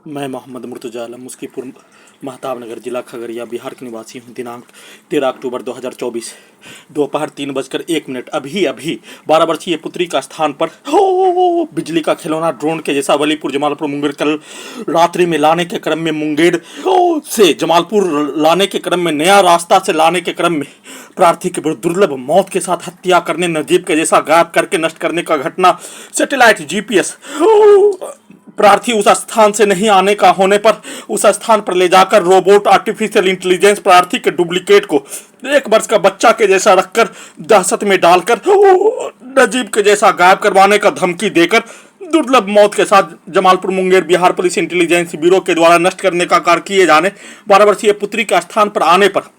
मैं मोहम्मद मुर्तजा आलम मुस्कीपुर महताब नगर जिला खगड़िया बिहार के निवासी हूँ। दिनांक 13 अक्टूबर 2024 दोपहर 3:01 अभी अभी 12 वर्षीय पुत्री का स्थान पर बिजली का खिलौना ड्रोन के जैसा वलीपुर जमालपुर मुंगेर कल रात्रि में लाने के क्रम में मुंगेर से जमालपुर लाने के क्रम में नया रास्ता से लाने के क्रम में प्रार्थी के दुर्लभ मौत के साथ हत्या करने नजीब के जैसा गायब करके नष्ट करने का घटना सैटेलाइट जीपीएस प्रार्थी उस स्थान से नहीं आने का होने पर उस स्थान पर ले जाकर रोबोट आर्टिफिशियल इंटेलिजेंस प्रार्थी के डुप्लीकेट को 1 वर्ष का बच्चा के जैसा रखकर दहशत में डालकर नजीब के जैसा गायब करवाने का धमकी देकर दुर्लभ मौत के साथ Jamalpur Munger Bihar police intelligence bureau के द्वारा नष्ट करने का कार्य किए जाने 12 वर्षीय पुत्री के स्थान पर आने पर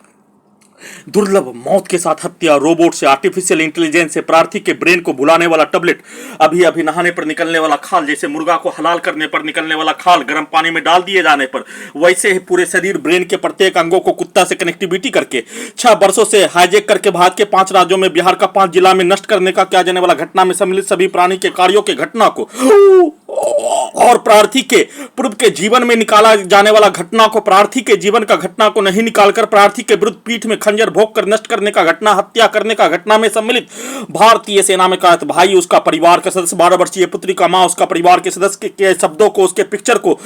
दुर्लभ मौत के साथ हत्या रोबोट से आर्टिफिशियल इंटेलिजेंस से प्रार्थी के ब्रेन को भुलाने वाला टैबलेट अभी अभी नहाने पर निकलने वाला खाल जैसे मुर्गा को हलाल करने पर निकलने वाला खाल गर्म पानी में डाल दिए जाने पर वैसे ही पूरे शरीर ब्रेन के प्रत्येक अंगों को कुत्ता से कनेक्टिविटी करके 6 वर्षों से हाईजेक करके भारत के 5 राज्यों में बिहार का 5 जिला में नष्ट करने का किया जाने वाला घटना में सम्मिलित सभी प्राणी के कार्यों के घटना को और प्रार्थी के पूर्व के जीवन में निकाला जाने वाला घटना को प्रार्थी के जीवन का घटना को नहीं निकालकर प्रार्थी के विरुद्ध पीठ में खंजर भोंक कर नष्ट करने का घटना हत्या करने का घटना में सम्मिलित भारतीय सेना में कैद भाई उसका परिवार का सदस्य 12 वर्षीय पुत्री का मां उसका परिवार के सदस्य के शब्दों को उसके पिक्चर को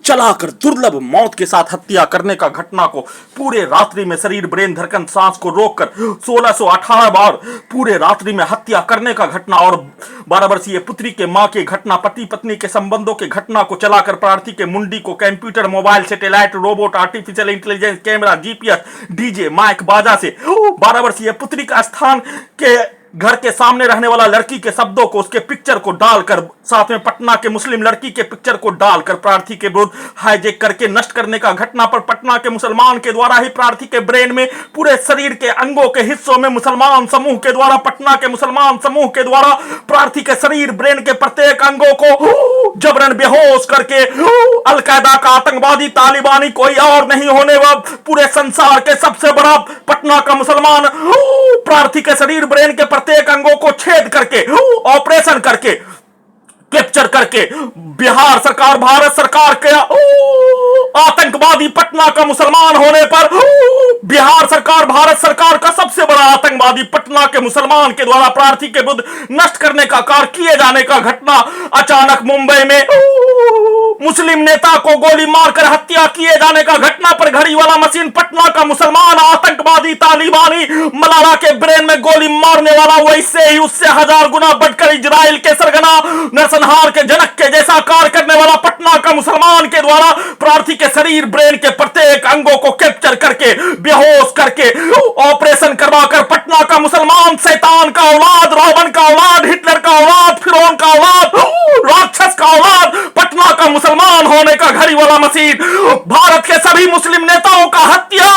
चलाकर दुर्लभ मौत के साथ हत्या करने का घटना को पूरे रात्रि में शरीर ब्रेन धड़कन सांस को रोककर 1618 बार पूरे रात्रि में हत्या करने का घटना और 12 वर्षीय पुत्री के मां की घटना पति पत्नी के संबंधों के घटना को चलाकर प्रार्थी के मुंडी को computer mobile satellite robot artificial intelligence camera GPS DJ mic बाजा से 12 वर्षीय पुत्री का स्थान के घर के सामने रहने वाला लड़की के शब्दों को उसके पिक्चर को डालकर साथ में पटना के मुस्लिम लड़की के पिक्चर को डालकर प्रार्थी के विरुद्ध हाईजेक करके नष्ट करने का घटना पर पटना के मुसलमान के द्वारा ही प्रार्थी के ब्रेन में पूरे शरीर के अंगों के हिस्सों में मुसलमान समूह के द्वारा पटना के मुसलमान समूह के द्वारा प्रार्थी के शरीर ब्रेन के प्रत्येक अंगों को जबरन बेहोश करके अलकायदा का आतंकवादी तालिबानी कोई और नहीं होने वाला पूरे संसार के सबसे बड़ा पटना का मुसलमान प्रार्थी के शरीर ब्रेन के प्रत्येक अंगों को छेद करके ऑपरेशन करके कैप्चर करके बिहार सरकार भारत सरकार के आतंकवादी पटना का मुसलमान होने पर बिहार सरकार भारत सरकार का सबसे बड़ा आतंकवादी पटना के मुसलमान के द्वारा प्रार्थी के विरुद्ध नष्ट करने का कार्य किए जाने का घटना अचानक मुंबई में मुस्लिम नेता को गोली मारकर हत्या किए जाने का घटना पर घड़ी वाला मशीन पटना का मुसलमान आतंकवादी तालिबानी मलाला के ब्रेन में गोली मारने वाला वैसे ही उससे 1000 गुना बढ़कर इजराइल के सरगना नरसंहार के जनक के जैसा कार्य करने वाला पटना का मुसलमान के द्वारा प्रार्थी के शरीर ब्रेन के प्रत्येक अंगों को कैप्चर करके बेहोश करके ऑपरेशन करवाकर पटना का मुसलमान शैतान का औलाद रावण का औलाद हिटलर का औलाद फिरौन का औलाद राक्षस का औलाद पटना का मुसलमान होने का घड़ी वाला मशीन भारत के सभी मुस्लिम नेताओं का हत्या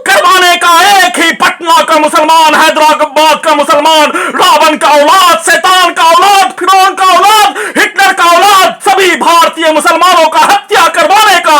करवाने का एक ही पटना का मुसलमान हैदराबाद का मुसलमान रावण का औलाद शैतान का औलाद फिरौन का औलाद हिटलर का औलाद सभी भारतीय मुसलमानों का हत्या करवाने का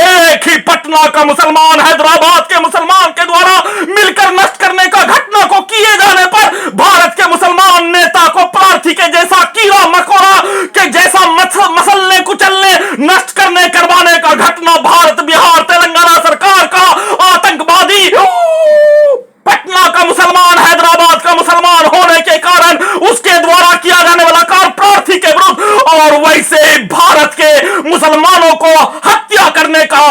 एक ही पटना का मुसलमान हैदराबाद के मुसलमान के द्वारा मिलकर नष्ट करने का घटना को किए जाने पर भारत के मुसलमान नेता को प्रार्थी के जैसा कीड़ा मकोड़ा के जैसा मसलने कुचलने नष्ट करने करवाने का घटना भारत बिहार तेलंगाना सरकार का आतंकवादी पटना का मुसलमान हैदराबाद का मुसलमान होने के कारण उसके द्वारा किया जाने वाला कार्य प्रार्थी के विरुद्ध और वैसे भारत के मुसलमानों को हत्या करने का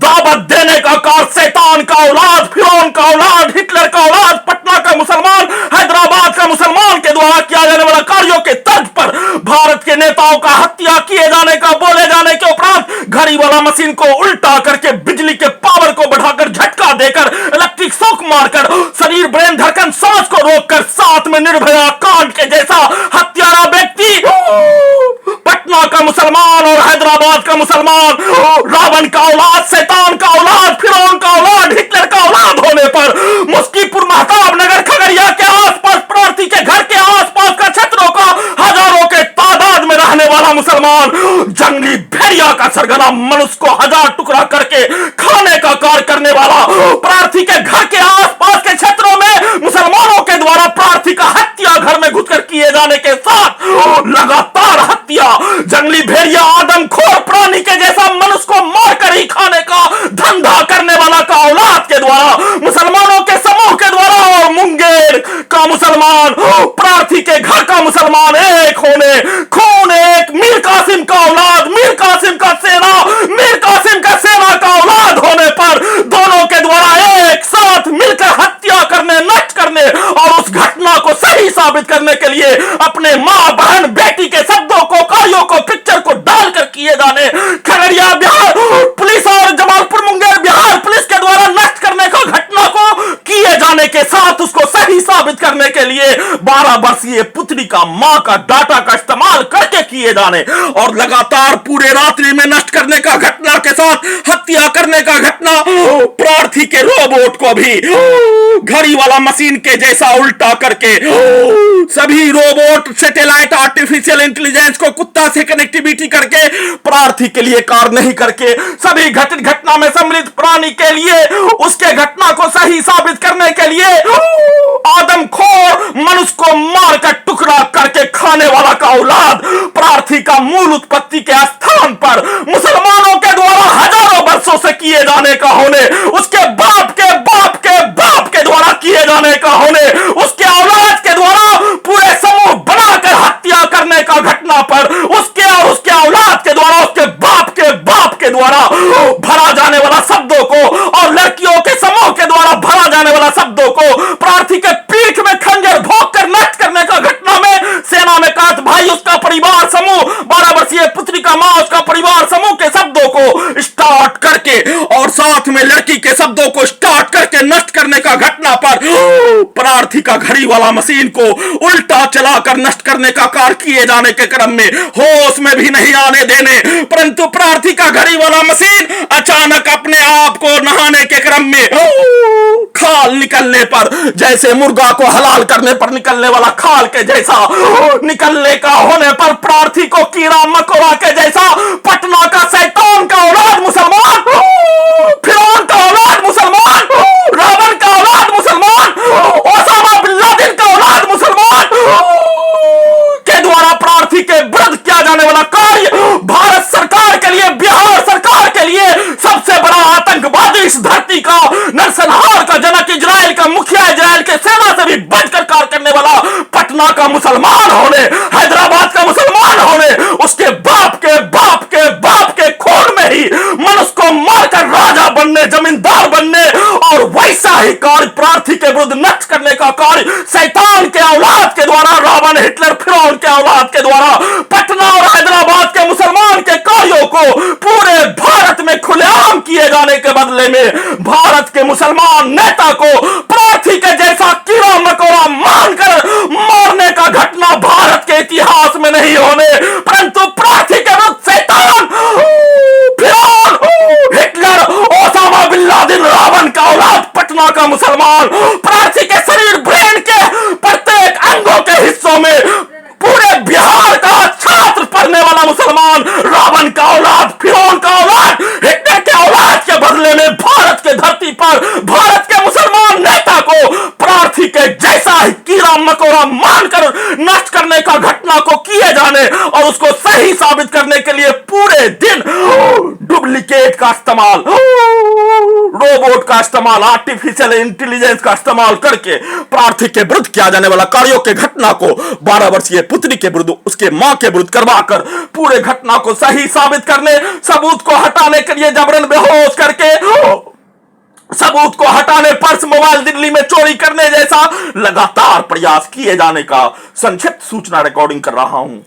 दावत देने का कार्य शैतान का औलाद फिरौन का औलाद हिटलर का औलाद पटना का मुसलमान हैदराबाद का मुसलमान के द्वारा किया जाने वाला कार्यों के तर्ज पर भारत के नेताओं का हत्या किए जाने का बोले जाने के उपरांत घड़ी वाला मशीन को उल्टा करके बिजली के पावर को बढ़ाकर झटका देकर इलेक्ट्रिक शॉक मारकर शरीर ब्रेन धड़कन सांस को रोककर साथ में निर्भया कांड के जैसा हत्यारा व्यक्ति पटना का मुसलमान और हैदराबाद का मुसलमान रावण का औलाद शैतान का औलाद फिरौन का औलाद हिटलर का औलाद होने पर मुस्कीपुर महताब नगर खगड़िया के आसपास प्रार्थी के घर के आसपास का क्षेत्रों का हजारों के तादाद में रहने वाला मुसलमान जंगली भेड़िया का सरगना मनुष्य को 1000 टुकड़ा करके खाने का कार्य करने वाला प्रार्थी के घर के आसपास के क्षेत्रों में मुसलमानों के द्वारा प्रार्थी का हत्या घर में घुसकर किए जाने के साथ लगातार हत्या जंगली भेड़िया आदमखोर खाने का धंधा करने वाला का औलाद के द्वारा, मुसलमानों के समूह के द्वारा, और मुंगेर का मुसलमान, प्रार्थी के घर का मुसलमान एक होने, खून एक, मीर कासिम का औलाद, मीर कासिम का सेना, मीर कासिम का सेना का औलाद होने पर दोनों के द्वारा एक साथ मिलकर हत्या करने, नष्ट करने और उस घटना को सही साबित करने के लिए अपने मां, बहन, बेटी के शब्दों को, कार्यों को, पिक्चर को डालकर किए जाने, खगड़िया बिहार पुलिस और जमालपुर मुंगेर बिहार पुलिस के द्वारा नष्ट करने का घटना को किए जाने के साथ उसको सही साबित करने के लिए 12 वर्षीय पुत्री का मां का डाटा का इस्तेमाल करके किए जाने और लगातार पूरे रात्रि में नष्ट करने का घटना के साथ हत्या करने का घटना, प्रार्थी के रोबोट को भी घड़ी वाला मशीन के जैसा उल्टा करके सभी रोबोट, सैटेलाइट, आर्टिफिशियल इंटेलिजेंस को कुत्ता से कनेक्टिविटी करके प्रार्थी के लिए कार्य नहीं करके सभी घटित घटना में सम्मिलित प्राणी के लिए उसके घटना को सही साबित करने के लिए आदमखोर मनुष्य को मारकर टुकड़ा करके खाने वाला का औलाद, प्रार्थी का मूल उत्पत्ति के स्थान पर मुसलमानों के द्वारा हजारों वर्षों से किए जाने का होने, उसके बाप के बाप के बाप के द्वारा किए जाने का होने, उसके औलाद के द्वारा पूरे समूह बनाकर हत्या करने का घटना पर उसके और उसके औलाद के द्वारा, उसके बाप के द्वारा भरा जाने वाला शब्दों को और लड़कियों के समूह के द्वारा भरा जाने वाला शब्दों को प्रार्थी के पीठ में खंजर भोंक कर नष्ट करने का घटना में सेना में काट भाई, उसका परिवार समूह, 12 वर्षीय पुत्री का मां, उसका परिवार समूह के शब्दों को स्टार्ट करके और साथ में लड़की के शब्दों को स्टार्ट करके नष्ट करने का घटना पर प्रार्थी का घड़ी वाला मशीन को उल्टा चलाकर नष्ट करने का कार्य किए जाने के क्रम में होश में भी नहीं आने देने, परंतु प्रार्थी का घड़ी वाला मशीन अचानक अपने आप को नहाने के क्रम में खाल निकलने पर, जैसे मुर्गा को हलाल करने पर निकलने वाला खाल के जैसा निकलने का होने पर प्रार्थी को कीड़ा मकोड़ा के जैसा पटना का शैतान का औलाद मुसलमान, फिरौन का औलाद मुसलमान, रावण का औलाद मुसलमान, ओसामा बिन लादेन का औलाद मुसलमान के द्वारा प्रार्थी के विरुद्ध किया जाने वाला कार्य भारत सरकार के लिए, बिहार सरकार के लिए सबसे बड़ा आतंकवादी इस धरती का, नरसंहार का जनक, इजराइल का मुखिया, इजराइल के सेना से भी बढ़कर कार्य करने वाला पटना का मुसलमान होने, हैदराबाद का मुसलमान होने, उसके बाप के बाप के बाप के खून में ही मनुष्य को मारकर राजा बनने, जमींदार बनने और वैसा ही कार्य प्रार्थी के विरुद्ध नष्ट करने का कार्य शैतान के औलाद के द्वारा, रावण, हिटलर, फिरौन के औलाद के द्वारा पटना और हैदराबाद के मुसलमान के कार्यों को पूरे भारत में खुलेआम किए जाने के बदले में भारत के मुसलमान नेता को प्रार्थी के जैसा कीड़ा मकोड़ा मानकर मारने का घटना भारत के इतिहास में नहीं होने, परंतु प्रार्थी के विरुद्ध शैतान, फिरौन, Hitler, Osama bin Laden, Ravan का औलाद, पटना का मुसलमान, प्रार्थी के शरीर, ब्रेन के प्रत्येक अंगों के हिस्सों में पूरे बिहार का छात्र पढ़ने वाला मुसलमान, रावण का औलाद, फिरौन का औलाद, हिटलर के औलाद के बदले में भारत के धरती पर भारत के मुसलमान नेता को प्रार्थी के जैसा ही कीड़ा मकोड़ा मानकर नष्ट करने का घटना को किए जाने और उसको सही साबित करने के लिए पूरे दिन डुप्लीकेट का इस्तेमाल, रोबोट का इस्तेमाल, आर्टिफिशियल इंटेलिजेंस का इस्तेमाल करके प्रार्थी के विरुद्ध किया जाने वाला कार्यों के घटना को 12 वर्षीय पुत्री के विरुद्ध, उसके मां के विरुद्ध करवाकर पूरे घटना को सही साबित करने, सबूत को हटाने के लिए जबरन बेहोश करके सबूत को हटाने, पर्स, मोबाइल दिल्ली में चोरी करने जैसा लगातार प्रयास किए जाने का संक्षिप्त सूचना रिकॉर्डिंग कर रहा हूं।